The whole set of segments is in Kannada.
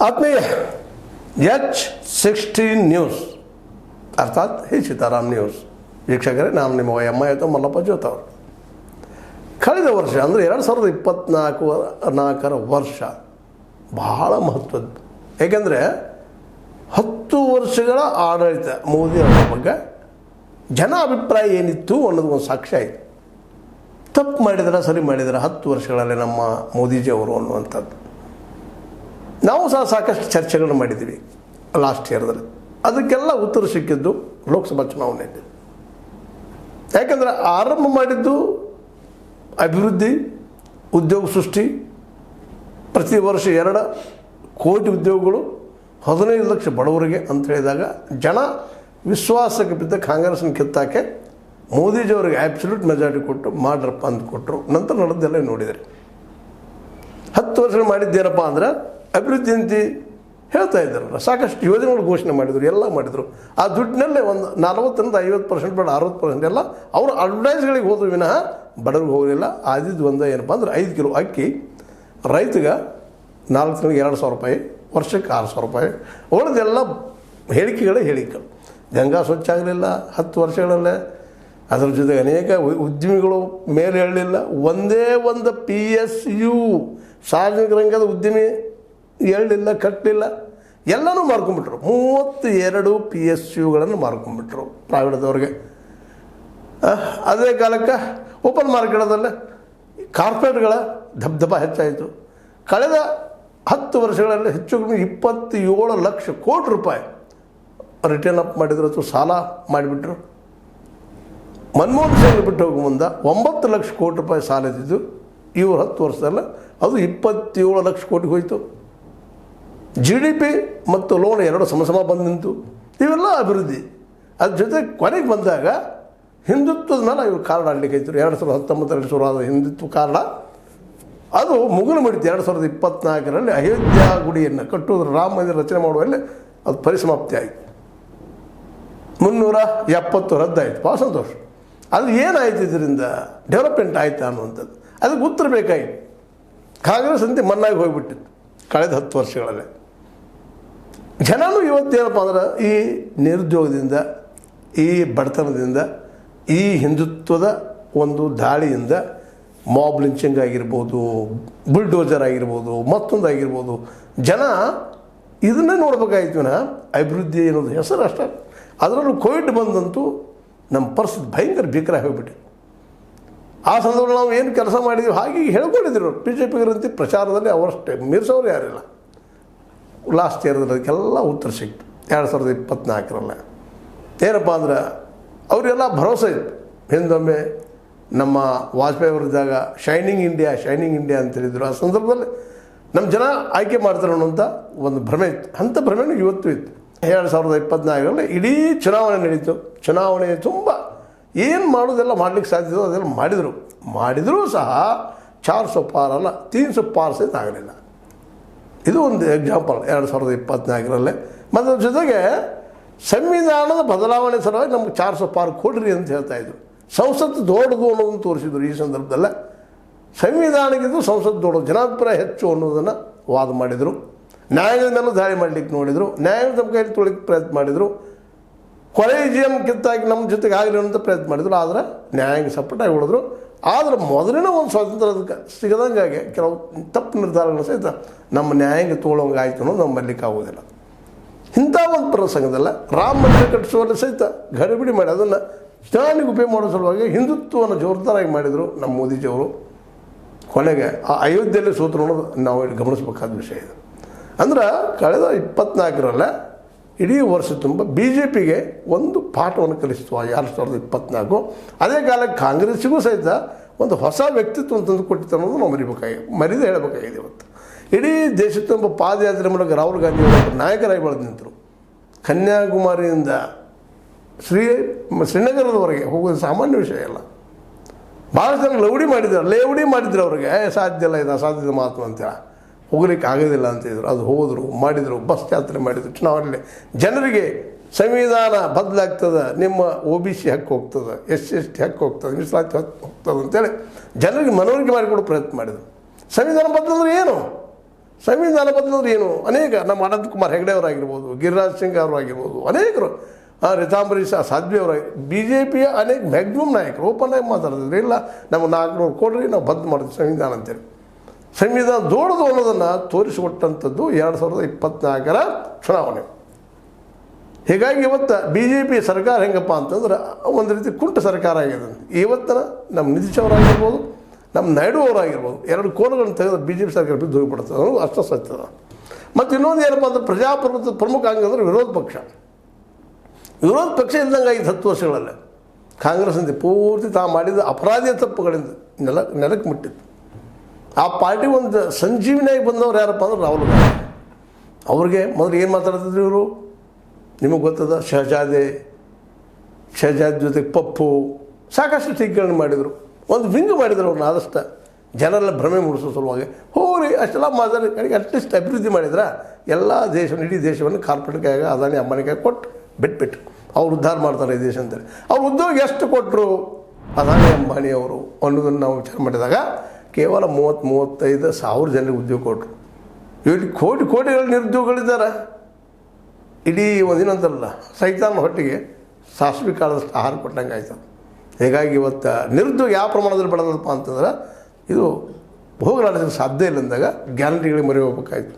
ಆತ್ಮೀಯ H16 ನ್ಯೂಸ್ ಅರ್ಥಾತ್ ಹೇ ಸೀತಾರಾಮ್ ನ್ಯೂಸ್ ವೀಕ್ಷಕರೇ, ನಾನು ನಿಮ್ಮ ಎಮ್ಮ ಮಲ್ಲಪ್ಪ ಜೋತ್ ಅವರು. ಕಳೆದ ವರ್ಷ ಅಂದರೆ 2024 ವರ್ಷ ಬಹಳ ಮಹತ್ವದ್ದು. ಏಕೆಂದರೆ 10 ವರ್ಷಗಳ ಆಡಳಿತ ಮೋದಿ ಅವರ ಬಗ್ಗೆ ಜನ ಅಭಿಪ್ರಾಯ ಏನಿತ್ತು ಅನ್ನೋದು ಒಂದು ಸಾಕ್ಷ್ಯ ಆಯಿತು. ತಪ್ಪು ಮಾಡಿದ್ರೆ ಸರಿ ಮಾಡಿದರೆ 10 ವರ್ಷಗಳಲ್ಲಿ ನಮ್ಮ ಮೋದಿಜಿಯವರು ಅನ್ನುವಂಥದ್ದು ನಾವು ಸಹ ಸಾಕಷ್ಟು ಚರ್ಚೆಗಳನ್ನು ಮಾಡಿದ್ದೀವಿ ಲಾಸ್ಟ್ ಇಯರ್ದಲ್ಲಿ. ಅದಕ್ಕೆಲ್ಲ ಉತ್ತರ ಸಿಕ್ಕಿದ್ದು ಲೋಕಸಭಾ ಚುನಾವಣೆಯಲ್ಲಿ. ಯಾಕಂದರೆ ಆರಂಭ ಮಾಡಿದ್ದು ಅಭಿವೃದ್ಧಿ, ಉದ್ಯೋಗ ಸೃಷ್ಟಿ, ಪ್ರತಿ ವರ್ಷ 2 ಕೋಟಿ ಉದ್ಯೋಗಗಳು, 15 ಲಕ್ಷ ಬಡವರಿಗೆ ಅಂತ ಹೇಳಿದಾಗ ಜನ ವಿಶ್ವಾಸಕ್ಕೆ ಬಿದ್ದ ಕಾಂಗ್ರೆಸ್ನ ಕಿತ್ತಾಕೆ ಮೋದಿಜಿಯವರಿಗೆ ಆ್ಯಬ್ಸಲ್ಯೂಟ್ ಮೆಜಾರಿಟಿ ಕೊಟ್ಟು ಮಾಡ್ರಪ್ಪ ಅಂತ ಕೊಟ್ಟರು. ನಂತರ ನಡೆದೆಲ್ಲ ನೋಡಿದರೆ 10 ವರ್ಷಗಳು ಮಾಡಿದ್ದೇನಪ್ಪ ಅಂದರೆ ಅಭಿವೃದ್ಧಿ ಅಂತ ಹೇಳ್ತಾ ಇದ್ದಾರಲ್ಲ, ಸಾಕಷ್ಟು ಯೋಜನೆಗಳು ಘೋಷಣೆ ಮಾಡಿದರು, ಎಲ್ಲ ಮಾಡಿದರು. ಆ ದುಡ್ಡಿನಲ್ಲೇ ಒಂದು 40-50% ಬೇಡ 60% ಎಲ್ಲ ಅವರು ಅಡ್ವರ್ಟೈಸ್ಗಳಿಗೆ ಹೋದ್ರು ವಿನಃ ಬಡವ್ರಿಗೆ ಹೋಗಲಿಲ್ಲ. ಆದಿದ್ದು ಒಂದು ಏನಪ್ಪ ಅಂದ್ರೆ 5 ಕಿಲೋ ಅಕ್ಕಿ ರೈತಗೆ 4 ತಿಂಗಳಿಗೆ 2,000 ರೂಪಾಯಿ, ವರ್ಷಕ್ಕೆ 6,000 ರೂಪಾಯಿ. ಉಳಿದೆಲ್ಲ ಹೇಳಿಕೆಗಳೇ ಹೇಳಿಕೆಗಳು. ಗಂಗಾ ಸ್ವಚ್ಛ ಆಗಲಿಲ್ಲ 10 ವರ್ಷಗಳಲ್ಲೇ. ಅದರ ಜೊತೆಗೆ ಅನೇಕ ಉದ್ಯಮಿಗಳು ಮೇಲೆ ಹೇಳಲಿಲ್ಲ. ಒಂದೇ ಒಂದು PSU ಸಾರ್ವಜನಿಕ ರಂಗದ ಉದ್ಯಮಿ ಹೇಳಲಿಲ್ಲ, ಕಟ್ಟಲಿಲ್ಲ, ಎಲ್ಲನೂ ಮಾರ್ಕೊಂಡ್ಬಿಟ್ರು. 32 PSUಗಳನ್ನು ಮಾರ್ಕೊಂಡ್ಬಿಟ್ರು ಪ್ರೈವೇಟ್ದವ್ರಿಗೆ. ಅದೇ ಕಾಲಕ್ಕೆ ಓಪನ್ ಮಾರ್ಕೆಟದಲ್ಲೇ ಕಾರ್ಪೊರೇಟ್ಗಳ ದಬ್ದಬ ಹೆಚ್ಚಾಯಿತು. ಕಳೆದ 10 ವರ್ಷಗಳಲ್ಲಿ ಹೆಚ್ಚು ಕಡಿಮೆ 27 ಲಕ್ಷ ಕೋಟಿ ರೂಪಾಯಿ ರಿಟರ್ನ್ ಅಪ್ ಮಾಡಿದ್ರು ಅಥವಾ ಸಾಲ ಮಾಡಿಬಿಟ್ರು. ಮನಮೋಹನ್ ಸಿಂಗ್ ಬಿಟ್ಟು ಹೋಗೋ ಮುಂದೆ 9 ಲಕ್ಷ ಕೋಟಿ ರೂಪಾಯಿ ಸಾಲ ಇದ್ದಿದ್ದು ಇವರು 10 ವರ್ಷದಲ್ಲ ಅದು 27 ಲಕ್ಷ ಕೋಟಿಗೆ ಹೋಯಿತು. GDP ಮತ್ತು ಲೋನ್ 2 ಸಮ ಬಂದು ನಿಂತು. ಇವೆಲ್ಲ ಅಭಿವೃದ್ಧಿ. ಅದ್ರ ಜೊತೆ ಕೊನೆಗೆ ಬಂದಾಗ ಹಿಂದುತ್ವದ ಮೇಲೆ ಇವರು ಕಾರ್ಡ್ ಆಡಲಿಕ್ಕೆ ಇದ್ದರು. 2019 ಶುರು ಆದ ಹಿಂದುತ್ವ ಕಾರ್ಡ ಅದು ಮುಗಿಲು ಮುಡಿತು. 2024ರಲ್ಲಿ ಅಯೋಧ್ಯ ಗುಡಿಯನ್ನು ಕಟ್ಟುವುದ್ರ ರಾಮ ಮಂದಿರ ರಚನೆ ಮಾಡುವಲ್ಲಿ ಅದು ಪರಿಸಮಾಪ್ತಿ ಆಯಿತು. 370 ರದ್ದಾಯಿತು. ಭಾಳ ಸಂತೋಷ. ಅದು ಏನಾಯಿತು, ಇದರಿಂದ ಡೆವಲಪ್ಮೆಂಟ್ ಆಯಿತಾ ಅನ್ನುವಂಥದ್ದು ಅದಕ್ಕೆ ಉತ್ತರ ಬೇಕಾಗಿತ್ತು. ಕಾಂಗ್ರೆಸ್ ಅಂತೆ ಮನ್ನಾಗಿ ಹೋಗಿಬಿಟ್ಟಿತ್ತು ಕಳೆದ 10 ವರ್ಷಗಳಲ್ಲೇ. ಜನನೂ ಇವತ್ತೇನಪ್ಪ ಅಂದ್ರೆ ಈ ನಿರುದ್ಯೋಗದಿಂದ, ಈ ಬಡತನದಿಂದ, ಈ ಹಿಂದುತ್ವದ ಒಂದು ದಾಳಿಯಿಂದ, ಮಾಬ್ ಲಿಂಚಿಂಗ್ ಆಗಿರ್ಬೋದು, ಬುಲ್ಡೋಜರ್ ಆಗಿರ್ಬೋದು, ಮತ್ತೊಂದು ಆಗಿರ್ಬೋದು, ಜನ ಇದನ್ನೇ ನೋಡ್ಬೇಕಾಗಿತ್ತು ವಿನಃ ಅಭಿವೃದ್ಧಿ ಅನ್ನೋದು ಹೆಸರು ಅಷ್ಟೇ. ಅದರಲ್ಲೂ ಕೋವಿಡ್ ಬಂದಂತೂ ನಮ್ಮ ಪರಿಸ್ಥಿತಿ ಭಯಂಕರ ಭೀಕರ ಹೋಗ್ಬಿಟ್ಟಿದೆ. ಆ ಸಂದರ್ಭದಲ್ಲಿ ನಾವು ಏನು ಕೆಲಸ ಮಾಡಿದ್ವಿ ಹಾಗೆ ಹೇಳ್ಕೊಂಡಿದ್ರು. BJPಗರಂತೆ ಪ್ರಚಾರದಲ್ಲಿ ಅವರಷ್ಟೇ ಮೀರಿಸೋರು ಯಾರಿಲ್ಲ. ಲಾಸ್ಟ್ ಇಯರ್ದಲ್ಲಿ ಅದಕ್ಕೆಲ್ಲ ಉತ್ತರ ಸಿಕ್ತು 2024ರಲ್ಲಿ. ಏನಪ್ಪ ಅಂದ್ರೆ ಅವರೆಲ್ಲ ಭರವಸೆ ಇತ್ತು. ಹಿಂದೊಮ್ಮೆ ನಮ್ಮ ವಾಜಪೇಯಿ ಅವರಿದ್ದಾಗ ಶೈನಿಂಗ್ ಇಂಡಿಯಾ ಅಂತ ಹೇಳಿದರು. ಆ ಸಂದರ್ಭದಲ್ಲಿ ನಮ್ಮ ಜನ ಆಯ್ಕೆ ಮಾಡ್ತಾರೆ ಅನ್ನೋಂಥ ಒಂದು ಭ್ರಮೆ ಇತ್ತು. ಅಂಥ ಭ್ರಮೆನೂ ಇವತ್ತು ಇತ್ತು. 2024ರಲ್ಲಿ ಇಡೀ ಚುನಾವಣೆ ನಡೀತು. ಚುನಾವಣೆ ತುಂಬ ಏನು ಮಾಡೋದೆಲ್ಲ ಮಾಡಲಿಕ್ಕೆ ಸಾಧ್ಯದೋ ಅದೆಲ್ಲ ಮಾಡಿದರೂ ಸಹ 400 ಪಾರ್ ಅಲ್ಲ 300 ಪಾರ್ ಸಹಿತ ಆಗಲಿಲ್ಲ. ಇದು ಒಂದು ಎಕ್ಸಾಂಪಲ್ 2024ರಲ್ಲೇ. ಮತ್ತು ಅದ್ರ ಜೊತೆಗೆ ಸಂವಿಧಾನದ ಬದಲಾವಣೆ ಸಲುವಾಗಿ ನಮ್ಗೆ 400 ಪಾರ್ ಕೊಡ್ರಿ ಅಂತ ಹೇಳ್ತಾಯಿದ್ರು. ಸಂಸತ್ತು ದೊಡ್ಡದು ಅನ್ನೋದನ್ನು ತೋರಿಸಿದ್ರು. ಈ ಸಂದರ್ಭದಲ್ಲೇ ಸಂವಿಧಾನಕ್ಕಿಂತ ಸಂಸತ್ತು ದೊಡ್ಡದು, ಜನಾಭಿಪ್ರಾಯ ಹೆಚ್ಚು ಅನ್ನೋದನ್ನು ವಾದ ಮಾಡಿದರು. ನ್ಯಾಯದ ಮೇಲೂ ದಾಳಿ ಮಾಡಲಿಕ್ಕೆ ನೋಡಿದರು. ನ್ಯಾಯದ ನಮ್ಮ ಕೈಯಲ್ಲಿ ತೊಳಿಕ್ಕೆ ಪ್ರಯತ್ನ ಮಾಡಿದರು. ಕೊಲೆಜಿಯಂ ಕಿತ್ತಾಗಿ ನಮ್ಮ ಜೊತೆಗೆ ಆಗಲಿ ಅಂತ ಪ್ರಯತ್ನ ಮಾಡಿದರು. ಆದರೆ ನ್ಯಾಯಾಂಗ ಸಪೋರ್ಟಾಗಿ ಉಳಿದ್ರು. ಆದರೆ ಮೊದಲಿನ ಒಂದು ಸ್ವಾತಂತ್ರ್ಯ ಅದಕ್ಕೆ ಸಿಗದಂಗಾಗಿ ಕೆಲವು ತಪ್ಪು ನಿರ್ಧಾರಗಳು ಸಹಿತ ನಮ್ಮ ನ್ಯಾಯಾಂಗ ತೊಗೊಳ್ಳೋಂಗೆ ಆಯಿತು ಅನ್ನೋದು ನಮ್ಮ ಬರಲಿಕ್ಕೆ ಆಗೋದಿಲ್ಲ. ಇಂಥ ಒಂದು ಪ್ರಸಂಗದಲ್ಲ ರಾಮ ಮಂದಿರ ಕಟ್ಟಿಸುವಲ್ಲಿ ಸಹಿತ ಗಡಿಬಿಡಿ ಮಾಡಿ ಅದನ್ನು ಚುನಾವಣೆಗೆ ಉಪಯೋಗ ಮಾಡೋ ಸಲುವಾಗಿ ಹಿಂದುತ್ವವನ್ನು ಜೋರ್ದಾರಾಗಿ ಮಾಡಿದರು ನಮ್ಮ ಮೋದಿಜಿಯವರು. ಕೊನೆಗೆ ಆ ಅಯೋಧ್ಯೆಯಲ್ಲಿ ಸೋತರು ಅನ್ನೋದು ನಾವು ಗಮನಿಸಬೇಕಾದ ವಿಷಯ ಇದು. ಅಂದ್ರೆ ಕಳೆದ 24ರಲ್ಲೇ ಇಡೀ ವರ್ಷ ತುಂಬ BJPಗೆ ಒಂದು ಪಾಠವನ್ನು ಕಲಿಸ್ತು 2024. ಅದೇ ಕಾಲಕ್ಕೆ ಕಾಂಗ್ರೆಸ್ಸಿಗೂ ಸಹಿತ ಒಂದು ಹೊಸ ವ್ಯಕ್ತಿತ್ವ ತಂದು ಕೊಟ್ಟಿತ್ತು ಅನ್ನೋದು ನಾವು ಮರಿದೇ ಹೇಳಬೇಕಾಗಿದೆ. ಇವತ್ತು ಇಡೀ ದೇಶ ತುಂಬ ಪಾದಯಾತ್ರೆ ಮೂಲಕ ರಾಹುಲ್ ಗಾಂಧಿ ನಾಯಕರಾಗಿ ಬೆಳೆದು ನಿಂತರು. ಕನ್ಯಾಕುಮಾರಿಯಿಂದ ಶ್ರೀನಗರದವರೆಗೆ ಹೋಗೋದು ಸಾಮಾನ್ಯ ವಿಷಯ ಅಲ್ಲ. ಭಾಳ ಜನ ಲೇವಡಿ ಮಾಡಿದ್ರು ಅವ್ರಿಗೆ ಸಾಧ್ಯ ಇಲ್ಲ, ಇದು ಅಸಾಧ್ಯದ ಮಾತು ಅಂತೇಳಿ ಹೋಗ್ಲಿಕ್ಕೆ ಆಗೋದಿಲ್ಲ ಅಂತಿದ್ರು. ಅದು ಹೋದರು, ಮಾಡಿದರು, ಬಸ್ ಯಾತ್ರೆ ಮಾಡಿದರು. ಚುನಾವಣೆಯಲ್ಲಿ ಜನರಿಗೆ ಸಂವಿಧಾನ ಬದಲಾಗ್ತದೆ, ನಿಮ್ಮ OBC ಹಕ್ಕು ಹೋಗ್ತದೆ, SC/ST ಹಕ್ಕು ಹೋಗ್ತದೆ, ಮೀಸಲಾತಿ ಹಕ್ಕು ಹೋಗ್ತದೆ ಅಂತೇಳಿ ಜನರಿಗೆ ಮನವರಿಕೆ ಮಾಡಿಕೊಡೋ ಪ್ರಯತ್ನ ಮಾಡಿದರು. ಸಂವಿಧಾನ ಬದಲಾದ್ರೆ ಏನು? ಸಂವಿಧಾನ ಬದಲಾದ್ರೆ ಏನು ಅನೇಕ ನಮ್ಮ ಅನಂತ್ ಕುಮಾರ್ ಹೆಗಡೆ ಅವರಾಗಿರ್ಬೋದು, ಗಿರಿರಾಜ್ ಸಿಂಗ್ ಅವರಾಗಿರ್ಬೋದು, ಅನೇಕರು ರಿತಾಂಬರಿ ಸಾಧ್ವಿ ಅವರ ಬಿ ಜೆ ಪಿಯ ಅನೇಕ ಮ್ಯಾಕ್ಸಿಮಮ್ ನಾಯಕರು ಓಪನ್ ಆಗಿ ಮಾತಾಡ್ತಿದ್ರು, ಇಲ್ಲ ನಮಗೆ 400 ಕೊಡ್ರಿ ನಾವು ಬದ್ಧ ಮಾಡ್ತೀವಿ ಸಂವಿಧಾನ ಅಂತೇಳಿ. ಸಂವಿಧಾನ ದೊಡ್ಡದು ಅನ್ನೋದನ್ನು ತೋರಿಸಿಕೊಟ್ಟಂಥದ್ದು 2024ರ ಚುನಾವಣೆ. ಹೀಗಾಗಿ ಇವತ್ತು ಬಿ ಜೆ ಪಿ ಸರ್ಕಾರ ಹೆಂಗಪ್ಪ ಅಂತಂದ್ರೆ ಒಂದು ರೀತಿ ಕುಂಟ ಸರ್ಕಾರ ಆಗಿದೆ. ಇವತ್ತಿನ ನಮ್ಮ ನಿತೀಶ್ ಅವರಾಗಿರ್ಬೋದು, ನಮ್ಮ ನಾಯ್ಡು ಅವರಾಗಿರ್ಬೋದು, 2 ಕೋಲುಗಳನ್ನು ತೆಗೆದು ಬಿ ಜೆ ಪಿ ಸರ್ಕಾರ ಬಿದ್ದು ಹೋಗಿಬಿಡ್ತದೆ ಅನ್ನೋದು ಅಷ್ಟು ಸತ್ಯದ. ಮತ್ತು ಇನ್ನೊಂದು ಏನಪ್ಪ ಅಂದ್ರೆ ಪ್ರಜಾಪ್ರಭುತ್ವದ ಪ್ರಮುಖ ಅಂಗ ಅಂದರೆ ವಿರೋಧ ಪಕ್ಷ. ವಿರೋಧ ಪಕ್ಷ ಇದ್ದಂಗೆ 10 ವರ್ಷಗಳಲ್ಲೇ ಕಾಂಗ್ರೆಸ್ನಿಂದ ಪೂರ್ತಿ ತಾ ಮಾಡಿದ ಅಪರಾಧಿಯ ತಪ್ಪುಗಳಿಂದ ನೆಲಕ್ಕೆ ಮುಟ್ಟಿತ್ತು. ಆ ಪಾರ್ಟಿ ಒಂದು ಸಂಜೀವಿನಿಯಾಗಿ ಬಂದವ್ರು ಯಾರಪ್ಪ ಅಂದ್ರೆ ರಾಹುಲ್ ಗಾಂಧಿ. ಅವ್ರಿಗೆ ಮೊದಲು ಏನು ಮಾತಾಡ್ತಿದ್ರು ಇವರು ನಿಮಗೆ ಗೊತ್ತದ, ಶಹಜಾದೆ ಜೊತೆಗೆ ಪಪ್ಪು ಸಾಕಷ್ಟು ಟೀಕೆಗಳನ್ನು ಮಾಡಿದರು. ಒಂದು ವಿಂಗ್ ಮಾಡಿದ್ರು ಅವ್ರನ್ನ ಆದಷ್ಟು ಜನರೆಲ್ಲ ಭ್ರಮೆ ಮೂಡಿಸೋ ಸಲುವಾಗಿ. ಹೋಗ್ರಿ ಅಷ್ಟೆಲ್ಲ ಮಾತಾಡಿ ಕಡೆಗೆ ಅಟ್ಲೀಸ್ಟ್ ಅಭಿವೃದ್ಧಿ ಮಾಡಿದ್ರೆ ಎಲ್ಲ ಇಡೀ ದೇಶವನ್ನು ಕಾರ್ಪೊರೇಟ್ಗಾಗಿ ಅದಾನಿ ಅಂಬಾನಿಗೆ ಕೊಟ್ಟು ಬಿಟ್ಬಿಟ್ರು. ಅವ್ರು ಉದ್ಧಾರ ಮಾಡ್ತಾರೆ ಈ ದೇಶ ಅಂತೇಳಿ. ಅವ್ರು ಉದ್ಯೋಗ ಎಷ್ಟು ಕೊಟ್ಟರು ಅದಾನಿ ಅಂಬಾನಿ ಅವರು ಅನ್ನೋದನ್ನು ನಾವು ವಿಚಾರ ಮಾಡಿದಾಗ ಕೇವಲ 30-35 ಸಾವಿರ ಜನರಿಗೆ ಉದ್ಯೋಗ ಕೊಟ್ಟರು. ಇವತ್ತು ಕೋಟಿಗಳ ನಿರುದ್ಯೋಗಗಳಿದ್ದಾರೆ. ಇಡೀ ಒಂದಿನಂತರಲ್ಲ ಸೈತಾನ ಹೊಟ್ಟಿಗೆ ಸಾಸಿವೆ ಕಾಳದಷ್ಟು ಆಹಾರ ಕೊಟ್ಟಂಗೆ ಆಯ್ತು. ಹೀಗಾಗಿ ಇವತ್ತು ನಿರುದ್ಯೋಗ ಯಾವ ಪ್ರಮಾಣದಲ್ಲಿ ಬೆಳೆದಪ್ಪ ಅಂತಂದ್ರೆ ಇದು ಹೋಗಲಾಡಿಸೋಕ್ಕೆ ಸಾಧ್ಯ ಇಲ್ಲ ಅಂದಾಗ ಗ್ಯಾರಂಟಿಗಳಿಗೆ ಮೊರೆ ಹೋಗ್ಬೇಕಾಯ್ತು.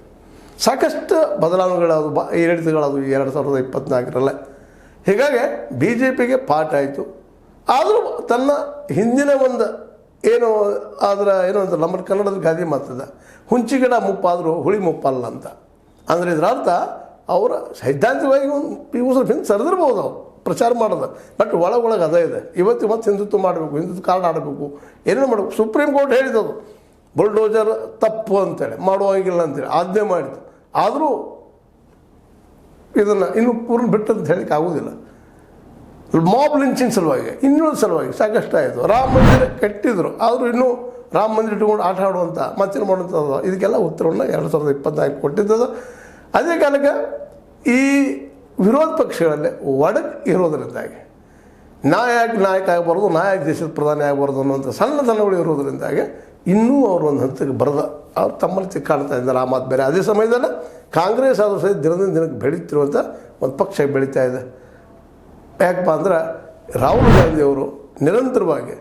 ಸಾಕಷ್ಟು ಬದಲಾವಣೆಗಳಾದವು, ಏರಿಳಿತಗಳಾದವು 2024ರಲ್ಲೇ. ಹೀಗಾಗಿ ಬಿ ಜೆ ಪಿಗೆ ಪಾಠ ಆಯಿತು. ಆದರೂ ತನ್ನ ಹಿಂದಿನ ಒಂದು ಏನು ಏನೋ ಅಂತ ನಮ್ಮ ಕನ್ನಡದ ಗಾದೆ ಮಾತದ, ಹುಂಚಿಗಿಡ ಮುಪ್ಪಾದರೂ ಹುಳಿ ಮುಪ್ಪಲ್ಲ ಅಂತ. ಅಂದರೆ ಇದರ ಅರ್ಥ ಅವರ ಸೈದ್ಧಾಂತಿಕವಾಗಿ ಒಂದು ಸ್ವಲ್ಪ ಹಿಂದೆ ಸರಿದಿರ್ಬೋದು ಅವ್ರು ಪ್ರಚಾರ ಮಾಡೋದು, ಬಟ್ ಒಳಗೆ ಅದೇ ಇದೆ. ಇವತ್ತು ಹಿಂದುತ್ವ ಮಾಡಬೇಕು, ಹಿಂದುತ್ವ ಕಾರಣ ಆಡಬೇಕು, ಏನೇನು ಮಾಡಬೇಕು. ಸುಪ್ರೀಂ ಕೋರ್ಟ್ ಹೇಳಿದದು ಬುಲ್ಡೋಜರ್ ತಪ್ಪು ಅಂತೇಳಿ, ಮಾಡುವಂಗಿಲ್ಲ ಅಂತೇಳಿ ಆಜ್ಞೆ ಮಾಡಿತು. ಆದರೂ ಇದನ್ನು ಇನ್ನೂ ಪೂರ್ಣ ಬಿಟ್ಟಂತ ಹೇಳಿಕ್ಕೆ ಆಗೋದಿಲ್ಲ. ಮಾಬ್ ಲಿಂಚಿಂಗ್ ಸಲುವಾಗಿ, ಇನ್ನೊಂದು ಸಲುವಾಗಿ ಸಾಕಷ್ಟು ಆಯಿತು. ರಾಮ ಮಂದಿರ ಕಟ್ಟಿದ್ರು, ಆದರೂ ಇನ್ನೂ ರಾಮ ಮಂದಿರ ಇಟ್ಟುಕೊಂಡು ಆಟ ಆಡುವಂಥ ಮತ್ತೇನು ಮಾಡುವಂಥದ್ದು, ಇದಕ್ಕೆಲ್ಲ ಉತ್ತರವನ್ನು 2024 ಕೊಟ್ಟಿದ್ದದು. ಅದೇ ಕಾಲಕ್ಕೆ ಈ ವಿರೋಧ ಪಕ್ಷಗಳಲ್ಲಿ ಒಡಕು ಇರೋದರಿಂದಾಗಿ ನಾಯಕ ಆಗಬಾರ್ದು, ದೇಶದ ಪ್ರಧಾನಿ ಆಗಬಾರ್ದು ಅನ್ನುವಂಥ ಸಣ್ಣತನಗಳು ಇರೋದರಿಂದಾಗಿ ಇನ್ನೂ ಅವರು ಒಂದು ಹಂತಕ್ಕೆ ಬರದ ಅವ್ರು ತಮ್ಮಲ್ಲಿ ಚಿಕ್ಕಾಡ್ತಾ ಇದ್ದಾರೆ. ಆ ಮಾತು ಬೇರೆ. ಅದೇ ಸಮಯದಲ್ಲಿ ಕಾಂಗ್ರೆಸ್ ಆದರೂ ಸಹಿತ ದಿನದಿಂದ ದಿನಕ್ಕೆ ಬೆಳೀತಿರುವಂಥ ಒಂದು ಪಕ್ಷ ಬೆಳೀತಾ ಇದೆ. ಯಾಕಪ್ಪ ಅಂದ್ರೆ ರಾಹುಲ್ ಗಾಂಧಿ ಅವರು ನಿರಂತರವಾಗಿ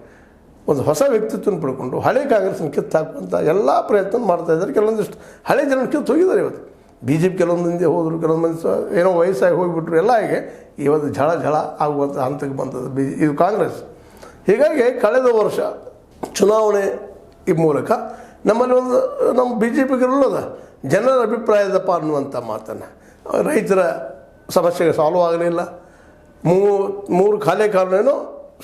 ಒಂದು ಹೊಸ ವ್ಯಕ್ತಿತ್ವವನ್ನು ಪಡ್ಕೊಂಡು ಹಳೆ ಕಾಂಗ್ರೆಸ್ನ ಕಿತ್ತು ಹಾಕುವಂಥ ಎಲ್ಲ ಪ್ರಯತ್ನ ಮಾಡ್ತಾಯಿದ್ದಾರೆ. ಕೆಲವೊಂದಿಷ್ಟು ಹಳೆ ಜನರು ಕಿತ್ತು ಹೋಗಿದ್ದಾರೆ. ಇವತ್ತು ಬಿ ಜೆ ಪಿ ಕೆಲವೊಂದು ಮಂದಿ ಹೋದರು, ಕೆಲವೊಂದು ಮಂದಿ ಏನೋ ವಯಸ್ಸಾಗಿ ಹೋಗಿಬಿಟ್ರು. ಎಲ್ಲ ಹೀಗೆ ಇವತ್ತು ಝಳ ಆಗುವಂಥ ಹಂತಕ್ಕೆ ಬಂದದ್ದು ಇದು ಕಾಂಗ್ರೆಸ್. ಹೀಗಾಗಿ ಕಳೆದ ವರ್ಷ ಚುನಾವಣೆ ಈ ಮೂಲಕ ನಮ್ಮಲ್ಲಿ ಒಂದು ನಮ್ಮ ಬಿ ಜೆ ಪಿಗಿರಲ್ಲದ ಜನರ ಅಭಿಪ್ರಾಯದಪ್ಪ ಅನ್ನುವಂಥ ಮಾತನ್ನು, ರೈತರ ಸಮಸ್ಯೆಗೆ ಸಾಲ್ವ್ ಆಗಲಿಲ್ಲ, 3 ಖಾಲಿ ಕಾರಣೇನೋ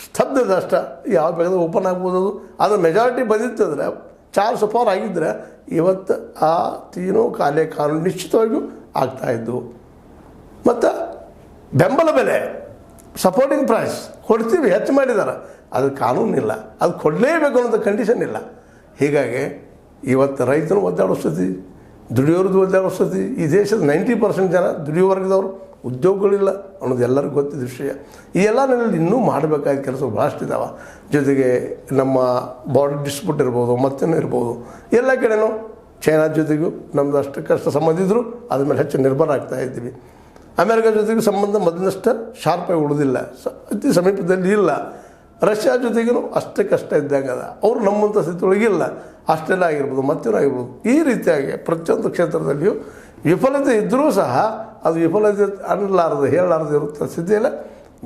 ಸ್ತಬ್ಧದ ಅಷ್ಟ, ಯಾವ ಬೇಕಾದ್ರೆ ಓಪನ್ ಆಗ್ಬೋದು. ಅದು ಅದ್ರ ಮೆಜಾರಿಟಿ ಬಂದಿತ್ತಂದರೆ 4 ಸಫಾರ್ ಆಗಿದ್ದರೆ ಇವತ್ತು ಆ 3 ಖಾಲಿ ಕಾನೂನು ನಿಶ್ಚಿತವಾಗಿಯೂ ಆಗ್ತಾಯಿದ್ದು. ಮತ್ತು ಬೆಂಬಲ ಬೆಲೆ ಸಪೋರ್ಟಿಂಗ್ ಪ್ರೈಸ್ ಕೊಡ್ತೀವಿ, ಹೆಚ್ಚು ಮಾಡಿದ್ದಾರೆ, ಅದು ಕಾನೂನಿಲ್ಲ, ಅದು ಕೊಡಲೇಬೇಕು ಅನ್ನೋದು ಕಂಡೀಷನ್ ಇಲ್ಲ. ಹೀಗಾಗಿ ಇವತ್ತು ರೈತನು ಒದ್ದಾಡೋ ಸ್ಥಿತಿ, ದುಡಿಯೋರದ್ದು ಒದ್ದಾಡೋ ಸ್ಥಿತಿ. ಈ ದೇಶದ 90% ಜನ ದುಡಿಯೋ ವರ್ಗದವರು, ಉದ್ಯೋಗಗಳಿಲ್ಲ ಅನ್ನೋದು ಎಲ್ಲರಿಗೂ ಗೊತ್ತಿದ್ದ ವಿಷಯ. ಈ ಎಲ್ಲ ನೆಲೆಯಲ್ಲಿ ಇನ್ನೂ ಮಾಡಬೇಕಾದ ಕೆಲಸ ಭಾಳಷ್ಟಿದ್ದಾವೆ. ಜೊತೆಗೆ ನಮ್ಮ ಬಾರ್ಡರ್ ಡಿಸ್ಪ್ಯೂಟ್ ಇರ್ಬೋದು, ಮತ್ತೇನೋ ಇರ್ಬೋದು. ಎಲ್ಲ ಕಡೆನೂ ಚೈನಾ ಜೊತೆಗೂ ನಮ್ಮದು ಅಷ್ಟಕ್ಕಷ್ಟು ಸಂಬಂಧ ಇದ್ದರೂ ಅದ್ರ ಮೇಲೆ ಹೆಚ್ಚು ನಿರ್ಭರ ಆಗ್ತಾ ಇದ್ದೀವಿ. ಅಮೇರಿಕಾ ಜೊತೆಗೂ ಸಂಬಂಧ ಮೊದಲಿನಷ್ಟು ಶಾರ್ಪಾಗಿ ಉಳಿದಿಲ್ಲ, ಅತಿ ಸಮೀಪದಲ್ಲಿ ಇಲ್ಲ. ರಷ್ಯಾ ಜೊತೆಗೂ ಅಷ್ಟಕ್ಕಷ್ಟ ಇದ್ದಾಗ ಅದ, ಅವರು ನಮ್ಮಂಥ ಸ್ಥಿತಿಯೊಳಗಿಲ್ಲ. ಆಸ್ಟ್ರೇಲಿಯಾ ಆಗಿರ್ಬೋದು, ಮತ್ತೇನೋ ಆಗಿರ್ಬೋದು. ಈ ರೀತಿಯಾಗಿ ಪ್ರತಿಯೊಂದು ಕ್ಷೇತ್ರದಲ್ಲಿಯೂ ವಿಫಲತೆ ಇದ್ದರೂ ಸಹ ಅದು ವಿಫಲತೆ ಅನ್ನಲಾರದು, ಹೇಳಲಾರದು ಇರುತ್ತೆ ಸ್ಥಿತಿಯಲ್ಲ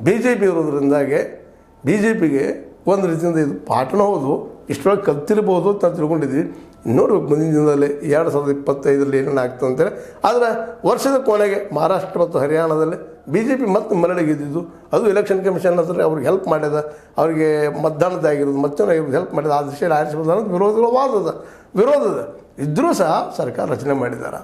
ಬಿ ಜೆ ಪಿ ಇರೋದ್ರಿಂದಾಗೆ ಬಿ ಜೆ ಪಿಗೆ ಒಂದು ರೀತಿಯಿಂದ ಇದು ಪಾಠನೂ ಹೌದು. ಇಷ್ಟೊಳಗೆ ಕಲ್ತಿರ್ಬೋದು ಅಂತ ತಿಳ್ಕೊಂಡಿದ್ವಿ. ನೋಡ್ಬೇಕು ಮುಂದಿನ ದಿನದಲ್ಲಿ 2025ರಲ್ಲಿ ಏನೇನು ಆಗ್ತದೆ ಅಂತೇಳಿ. ಆದರೆ ವರ್ಷದ ಕೊನೆಗೆ ಮಹಾರಾಷ್ಟ್ರ ಮತ್ತು ಹರಿಯಾಣದಲ್ಲಿ ಬಿ ಜೆ ಪಿ ಮತ್ತೆ ಮರಳಿಗಿದ್ದು, ಅದು ಎಲೆಕ್ಷನ್ ಕಮಿಷನ್ ಹತ್ರ ಅವ್ರಿಗೆ ಹೆಲ್ಪ್ ಮಾಡ್ಯದ, ಅವರಿಗೆ ಮತದಾನದಾಗಿರೋದು ಮತ್ತೊಂದಾಗಿರೋದು ಹೆಲ್ಪ್ ಮಾಡಿದ. ಆ ದಿಶೆಯಲ್ಲಿ ಆರಿಸಬಹುದು ವಿರೋಧದ ಇದ್ದರೂ ಸಹ ಸರ್ಕಾರ ರಚನೆ ಮಾಡಿದ್ದಾರೆ.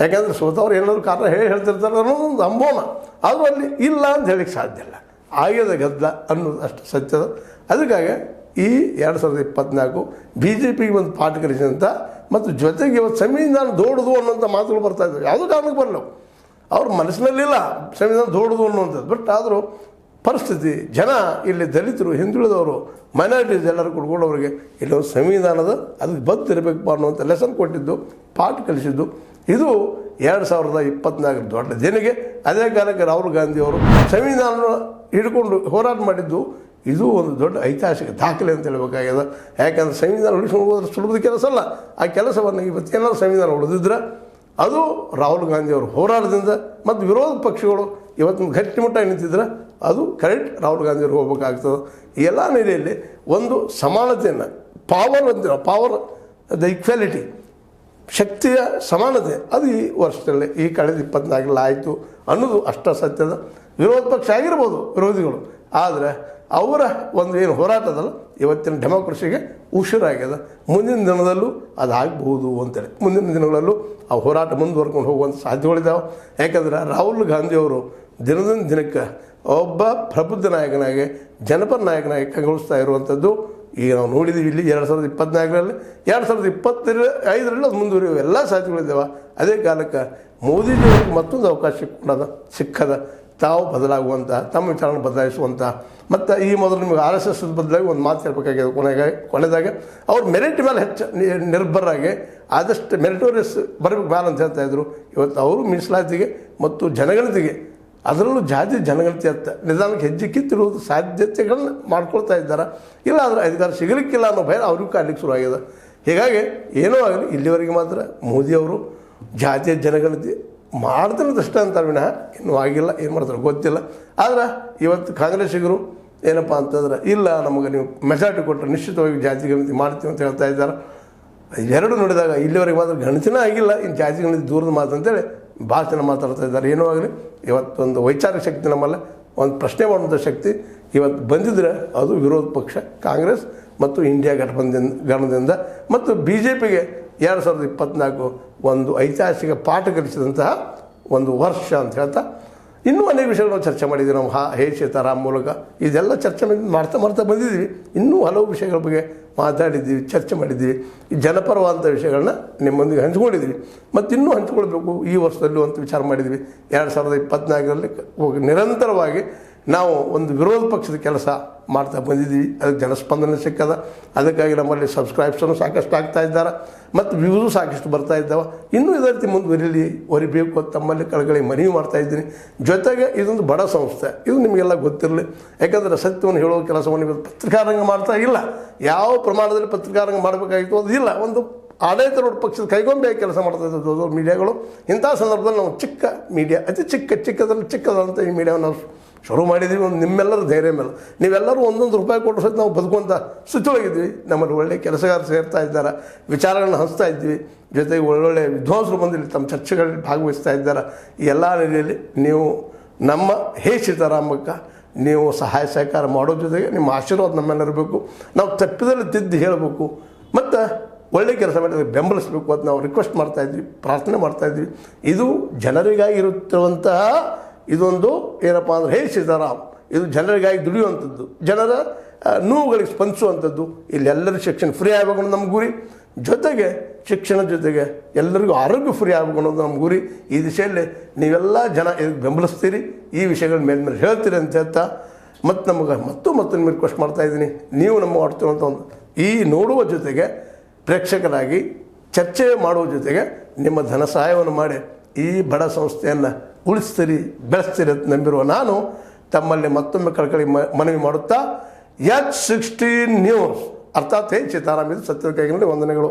ಯಾಕೆಂದರೆ ಸೋತವ್ರು ಏನಾದರೂ ಕಾರಣ ಹೇಳ್ತಿರ್ತಾರೆ ಅನ್ನೋದೊಂದು ಅಂಬೋಣ. ಅದು ಅಲ್ಲಿ ಇಲ್ಲ ಅಂತ ಹೇಳಿಕ್ಕೆ ಸಾಧ್ಯ ಇಲ್ಲ. ಆಗ್ಯದ ಗದ್ದಲ ಅನ್ನೋದು ಅಷ್ಟು ಸತ್ಯದ. ಅದಕ್ಕಾಗಿ ಈ 2024 ಬಿ ಜೆ ಪಿಗೆ ಒಂದು ಪಾಠ ಕಲಿಸಿದಂಥ ಮತ್ತು ಜೊತೆಗೆ ಇವತ್ತು ಸಂವಿಧಾನ ದೊಡ್ಡದು ಅನ್ನೋಂಥ ಮಾತುಗಳು ಬರ್ತಾಯಿದ್ದಾವೆ. ಯಾವುದೂ ಕಾರಣಕ್ಕೆ ಬರಲ್ಲ, ಅವ್ರ ಮನಸ್ಸಿನಲ್ಲಿಲ್ಲ ಸಂವಿಧಾನ ದೊಡ್ಡದು ಅನ್ನುವಂಥದ್ದು. ಬಟ್ ಆದರೂ ಪರಿಸ್ಥಿತಿ, ಜನ ಇಲ್ಲಿ ದಲಿತರು, ಹಿಂದುಳಿದವರು, ಮೈನಾರಿಟೀಸ್ ಎಲ್ಲರೂ ಕುಡ್ಕೊಂಡವ್ರಿಗೆ ಇಲ್ಲೊಂದು ಸಂವಿಧಾನದ ಅದಕ್ಕೆ ಬದ್ಧ ಇರಬೇಕಪ್ಪ ಅನ್ನುವಂಥ ಲೆಸನ್ ಕೊಟ್ಟಿದ್ದು, ಪಾಠ ಕಲಿಸಿದ್ದು. ಇದು 2024 ದೊಡ್ಡ ದಿನಗೆ. ಅದೇ ಕಾಲಕ್ಕೆ ರಾಹುಲ್ ಗಾಂಧಿಯವರು ಸಂವಿಧಾನ ಹಿಡ್ಕೊಂಡು ಹೋರಾಟ ಮಾಡಿದ್ದು ಇದು ಒಂದು ದೊಡ್ಡ ಐತಿಹಾಸಿಕ ದಾಖಲೆ ಅಂತ ಹೇಳಬೇಕಾಗ್ಯದ. ಯಾಕಂದ್ರೆ ಸಂವಿಧಾನ ಉಳಿಸ್ಕೊಂಡು ಹೋದ್ರೆ ಸುಲಭದ ಕೆಲಸ ಅಲ್ಲ. ಆ ಕೆಲಸವನ್ನು ಇವತ್ತೇನಾದ್ರು ಸಂವಿಧಾನ ಉಳಿದಿದ್ರೆ ಅದು ರಾಹುಲ್ ಗಾಂಧಿಯವರು ಹೋರಾಟದಿಂದ ಮತ್ತು ವಿರೋಧ ಪಕ್ಷಗಳು ಇವತ್ತು ಗಟ್ಟಿಮುಟ್ಟಾಗಿ ನಿಂತಿದ್ರೆ ಅದು ಕರೆಕ್ಟ್ ರಾಹುಲ್ ಗಾಂಧಿಯವ್ರಿಗೆ ಹೋಗ್ಬೇಕಾಗ್ತದೆ. ಈ ಎಲ್ಲ ನೆಲೆಯಲ್ಲಿ ಒಂದು ಸಮಾನತೆಯನ್ನು, ಪವರ್ ದ ಈಕ್ವಾಲಿಟಿ, ಶಕ್ತಿಯ ಸಮಾನತೆ ಅದು ಈ ವರ್ಷದಲ್ಲಿ ಈ ಕಳೆದ 24 ಆಯಿತು ಅನ್ನೋದು ಅಷ್ಟ ಸತ್ಯದ. ವಿರೋಧ ಪಕ್ಷ ಆಗಿರ್ಬೋದು ವಿರೋಧಿಗಳು, ಆದರೆ ಅವರ ಒಂದು ಏನು ಹೋರಾಟದಲ್ಲ ಇವತ್ತಿನ ಡೆಮೋಕ್ರಸಿಗೆ ಉಸಿರಾಗ್ಯದ. ಮುಂದಿನ ದಿನದಲ್ಲೂ ಅದಾಗಬಹುದು ಅಂತೇಳಿ ಮುಂದಿನ ದಿನಗಳಲ್ಲೂ ಆ ಹೋರಾಟ ಮುಂದುವರ್ಕೊಂಡು ಹೋಗುವಂಥ ಸಾಧ್ಯತೆಗಳಿದ್ದಾವೆ. ಯಾಕಂದ್ರೆ ರಾಹುಲ್ ಗಾಂಧಿಯವರು ದಿನದಿಂದ ದಿನಕ್ಕೆ ಒಬ್ಬ ಪ್ರಬುದ್ಧ ನಾಯಕನಾಗಿ, ಜನಪರ ನಾಯಕನಾಗಿ ಕಂಗೊಳಿಸ್ತಾ ಇರುವಂಥದ್ದು ಈಗ ನಾವು ನೋಡಿದ್ದೀವಿ. ಇಲ್ಲಿ 2024ರಲ್ಲಿ 2025ರಲ್ಲಿ ಅದು ಮುಂದುವರಿಯುವ ಎಲ್ಲ ಸಾಧ್ಯತೆಗಳಿದ್ದಾವೆ. ಅದೇ ಕಾಲಕ್ಕೆ ಮೋದಿಜಿಯವರಿಗೆ ಮತ್ತೊಂದು ಅವಕಾಶ ಸಿಕ್ಕದ ತಾವು ಬದಲಾಗುವಂಥ, ತಮ್ಮ ವಿಚಾರವನ್ನು ಬದಲಾಯಿಸುವಂಥ. ಮತ್ತು ಈ ಮೊದಲು ನಿಮಗೆ RSS ಬದಲಾಗಿ ಒಂದು ಮಾತು ಹೇಳ್ಬೇಕಾಗಿದೆ ಕೊನೆದಾಗ ಅವ್ರು ಮೆರಿಟ್ ಮೇಲೆ ಹೆಚ್ಚು ನಿರ್ಭರಾಗಿ ಆದಷ್ಟು ಮೆರಿಟೋರಿಯಸ್ ಬರಬೇಕು ಬ್ಯಾಲ್ ಅಂತ ಹೇಳ್ತಾಯಿದ್ರು. ಇವತ್ತು ಅವರು ಮೀಸಲಾತಿಗೆ ಮತ್ತು ಜನಗಣತಿಗೆ, ಅದರಲ್ಲೂ ಜಾತಿ ಜನಗಣತಿ ಅಂತ ನಿಧಾನಕ್ಕೆ ಹೆಜ್ಜೆ ಕಿತ್ತಿರುವುದು ಸಾಧ್ಯತೆಗಳನ್ನ ಮಾಡ್ಕೊಳ್ತಾ ಇದ್ದಾರೆ. ಇಲ್ಲ ಅಂದರೆ ಅಧಿಕಾರ ಸಿಗಲಿಕ್ಕಿಲ್ಲ ಅನ್ನೋ ಭಯ ಅವ್ರಿಗೂ ಕಾಡ್ಲಿಕ್ಕೆ ಶುರುವಾಗಿದೆ. ಹೀಗಾಗಿ ಏನೋ ಆಗಲಿ ಇಲ್ಲಿವರೆಗೆ ಮಾತ್ರ ಮೋದಿಯವರು ಜಾತಿಯ ಜನಗಣತಿ ಮಾಡ್ತಿರೋದಷ್ಟೇ ಅಂತಾರೆ ವಿನಃ ಇನ್ನೂ ಆಗಿಲ್ಲ. ಏನು ಮಾಡ್ತಾರೆ ಗೊತ್ತಿಲ್ಲ. ಆದರೆ ಇವತ್ತು ಕಾಂಗ್ರೆಸ್ಸಿಗರು ಏನಪ್ಪ ಅಂತಂದ್ರೆ ಇಲ್ಲ ನಮಗೆ ನೀವು ಮೆಜಾರಿಟಿ ಕೊಟ್ಟರೆ ನಿಶ್ಚಿತವಾಗಿ ಜಾತಿ ಗಣತಿ ಮಾಡ್ತೀವಿ ಅಂತ ಹೇಳ್ತಾ ಇದ್ದಾರೆ. ಎರಡು ನೋಡಿದಾಗ ಇಲ್ಲಿವರೆಗೆ ಮಾತ್ರ ಗಣತಿನೇ ಆಗಿಲ್ಲ, ಇನ್ನು ಜಾತಿ ಗಣತಿ ದೂರದ ಮಾತು ಅಂತೇಳಿ ಭಾಳ ಜನ ಮಾತಾಡ್ತಾ ಇದ್ದಾರೆ. ಏನೋ ಆಗಲಿ ಇವತ್ತೊಂದು ವೈಚಾರಿಕ ಶಕ್ತಿ ನಮ್ಮಲ್ಲ, ಒಂದು ಪ್ರಶ್ನೆ ಮಾಡುವಂಥ ಶಕ್ತಿ ಇವತ್ತು ಬಂದಿದ್ದರೆ ಅದು ವಿರೋಧ ಪಕ್ಷ ಕಾಂಗ್ರೆಸ್ ಮತ್ತು ಇಂಡಿಯಾ ಗಠಬಂಧನದಿಂದ ಮತ್ತು BJPಗೆ 2024 ಒಂದು ಐತಿಹಾಸಿಕ ಪಾಠ ಕಲಿಸಿದಂತಹ ಒಂದು ವರ್ಷ ಅಂತ ಹೇಳ್ತಾ ಇನ್ನೂ ಅನೇಕ ವಿಷಯಗಳನ್ನು ಚರ್ಚೆ ಮಾಡಿದ್ದೀವಿ. ನಾವು ಸೀತಾರಾಮ್ ಮೂಲಕ ಇದೆಲ್ಲ ಚರ್ಚೆ ಮಾಡ್ತಾ ಬಂದಿದ್ದೀವಿ. ಇನ್ನೂ ಹಲವು ವಿಷಯಗಳ ಬಗ್ಗೆ ಮಾತಾಡಿದ್ದೀವಿ, ಚರ್ಚೆ ಮಾಡಿದ್ದೀವಿ. ಈ ಜನಪರವಾದಂಥ ವಿಷಯಗಳನ್ನ ನಿಮ್ಮೊಂದಿಗೆ ಹಂಚ್ಕೊಂಡಿದ್ದೀವಿ ಮತ್ತು ಇನ್ನೂ ಹಂಚ್ಕೊಳ್ಬೇಕು ಈ ವರ್ಷದಲ್ಲೂ ಅಂತ ವಿಚಾರ ಮಾಡಿದ್ವಿ. 2024ರಲ್ಲಿ ನಿರಂತರವಾಗಿ ನಾವು ಒಂದು ವಿರೋಧ ಪಕ್ಷದ ಕೆಲಸ ಮಾಡ್ತಾ ಬಂದಿದ್ದೀವಿ. ಅದಕ್ಕೆ ಜನಸ್ಪಂದನೆ ಸಿಕ್ಕದ. ಅದಕ್ಕಾಗಿ ನಮ್ಮಲ್ಲಿ ಸಬ್ಸ್ಕ್ರೈಬ್ಸನ್ನು ಸಾಕಷ್ಟು ಆಗ್ತಾ ಇದ್ದಾರೆ ಮತ್ತು ವ್ಯೂಸು ಸಾಕಷ್ಟು ಬರ್ತಾ ಇದ್ದಾವೆ. ಇನ್ನೂ ಇದೇ ರೀತಿ ಮುಂದುವರಿಬೇಕು ಅಂತ ತಮ್ಮಲ್ಲಿ ಕಳಕಳಿ ಮನವಿ ಮಾಡ್ತಾ ಇದ್ದೀನಿ. ಜೊತೆಗೆ ಇದೊಂದು ಬಡ ಸಂಸ್ಥೆ, ಇದು ನಿಮಗೆಲ್ಲ ಗೊತ್ತಿರಲಿ. ಯಾಕಂದರೆ ಸತ್ಯವನ್ನು ಹೇಳೋ ಕೆಲಸವನ್ನು ಇವತ್ತು ಪತ್ರಿಕಾರಂಗ ಮಾಡ್ತಾ ಇಲ್ಲ. ಯಾವ ಪ್ರಮಾಣದಲ್ಲಿ ಪತ್ರಿಕಾರಂಗ ಮಾಡಬೇಕಾಗಿತ್ತು ಅದು ಇಲ್ಲ. ಒಂದು ಆಡಳಿತ ಪಕ್ಷದ ಕೈಗೊಂಬೆ ಕೆಲಸ ಮಾಡ್ತಾ ಇದ್ದದ್ದು ಮೀಡಿಯಾಗಳು. ಇಂಥ ಸಂದರ್ಭದಲ್ಲಿ ನಾವು ಚಿಕ್ಕ ಮೀಡಿಯಾ, ಅತಿ ಚಿಕ್ಕದಂಥ ಈ ಮೀಡಿಯಾವನ್ನು ನಾವು ಶುರು ಮಾಡಿದ್ದೀವಿ. ಒಂದು ನಿಮ್ಮೆಲ್ಲರ ಧೈರ್ಯ ಮೇಲೆ ನೀವೆಲ್ಲರೂ ಒಂದೊಂದು ರೂಪಾಯಿ ಕೊಟ್ಟರು ಸಹಿತ ನಾವು ಬದುಕುವಂಥ ಸ್ಥಿತಿಯೊಳಗಿದ್ವಿ. ನಮ್ಮಲ್ಲಿ ಒಳ್ಳೆಯ ಕೆಲಸಗಾರರು ಸೇರ್ತಾ ಇದ್ದಾರೆ, ವಿಚಾರಗಳನ್ನ ಹಂಚ್ತಾ ಇದ್ವಿ. ಜೊತೆಗೆ ಒಳ್ಳೊಳ್ಳೆ ವಿದ್ವಾಂಸರು ಬಂದಿಲ್ಲಿ ತಮ್ಮ ಚರ್ಚೆಗಳಲ್ಲಿ ಭಾಗವಹಿಸ್ತಾ ಇದ್ದಾರೆ. ಈ ಎಲ್ಲ ನೆಲೆಯಲ್ಲಿ ನೀವು ನಮ್ಮ ಸೀತಾರಾಮಕ್ಕೆ ನೀವು ಸಹಾಯ ಸಹಕಾರ ಮಾಡೋ ಜೊತೆಗೆ ನಿಮ್ಮ ಆಶೀರ್ವಾದ ನಮ್ಮೆಲ್ಲರಬೇಕು. ನಾವು ತಪ್ಪಿದಲ್ಲಿ ತಿದ್ದು ಹೇಳಬೇಕು ಮತ್ತು ಒಳ್ಳೆಯ ಕೆಲಸ ಮಾಡಿ ಬೆಂಬಲಿಸಬೇಕು ಅಂತ ನಾವು ರಿಕ್ವೆಸ್ಟ್ ಮಾಡ್ತಾಯಿದ್ವಿ, ಪ್ರಾರ್ಥನೆ ಮಾಡ್ತಾಯಿದ್ವಿ. ಇದು ಜನರಿಗಾಗಿರುತ್ತಿರುವಂತಹ ಇದೊಂದು ಏನಪ್ಪ ಅಂದರೆ ಸೀತಾರಾಮ್ ಇದು ಜನರಿಗಾಗಿ ದುಡಿಯುವಂಥದ್ದು, ಜನರ ನೋವುಗಳಿಗೆ ಸ್ಪಂದಿಸುವಂಥದ್ದು. ಇಲ್ಲೆಲ್ಲರೂ ಶಿಕ್ಷಣ ಫ್ರೀ ಆಗಬೇಕು ಅನ್ನೋದು ನಮ್ಮ ಗುರಿ. ಜೊತೆಗೆ ಶಿಕ್ಷಣ ಜೊತೆಗೆ ಎಲ್ಲರಿಗೂ ಆರೋಗ್ಯ ಫ್ರೀ ಆಗಬೇಕು ಅನ್ನೋದು ನಮ್ಮ ಗುರಿ. ಈ ದಿಶೆಯಲ್ಲಿ ನೀವೆಲ್ಲ ಜನ ಇದಕ್ಕೆ ಬೆಂಬಲಿಸ್ತೀರಿ, ಈ ವಿಷಯಗಳ ಮೇಲೆ ಹೇಳ್ತೀರಿ ಅಂತ ಹೇಳ್ತಾ ಮತ್ತು ನಮಗೆ ಮತ್ತು ನಿಮಗೆ ರಿಕ್ವೆಸ್ಟ್ ಮಾಡ್ತಾಯಿದ್ದೀನಿ. ನೀವು ನಮ್ಮ ಆಡ್ತಿರುವಂಥ ಒಂದು ಈ ನೋಡುವ ಜೊತೆಗೆ ಪ್ರೇಕ್ಷಕರಾಗಿ ಚರ್ಚೆ ಮಾಡುವ ಜೊತೆಗೆ ನಿಮ್ಮ ಧನ ಸಹಾಯವನ್ನು ಮಾಡಿ ಈ ಬಡ ಸಂಸ್ಥೆಯನ್ನು ಉಳಿಸ್ತೀರಿ, ಬೆಳೆಸ್ತೀರಿ ಅಂತ ನಂಬಿರುವ ನಾನು ತಮ್ಮಲ್ಲಿ ಮತ್ತೊಮ್ಮೆ ಕಳಕಳಿ ಮನವಿ ಮಾಡುತ್ತಾ H16 ನ್ಯೂಸ್ ಅರ್ಥಾತ್ ಸೀತಾರಾಮ್ ಇದು ಸತ್ಯದ ಕೈಗಳಲ್ಲಿ ವಂದನೆಗಳು.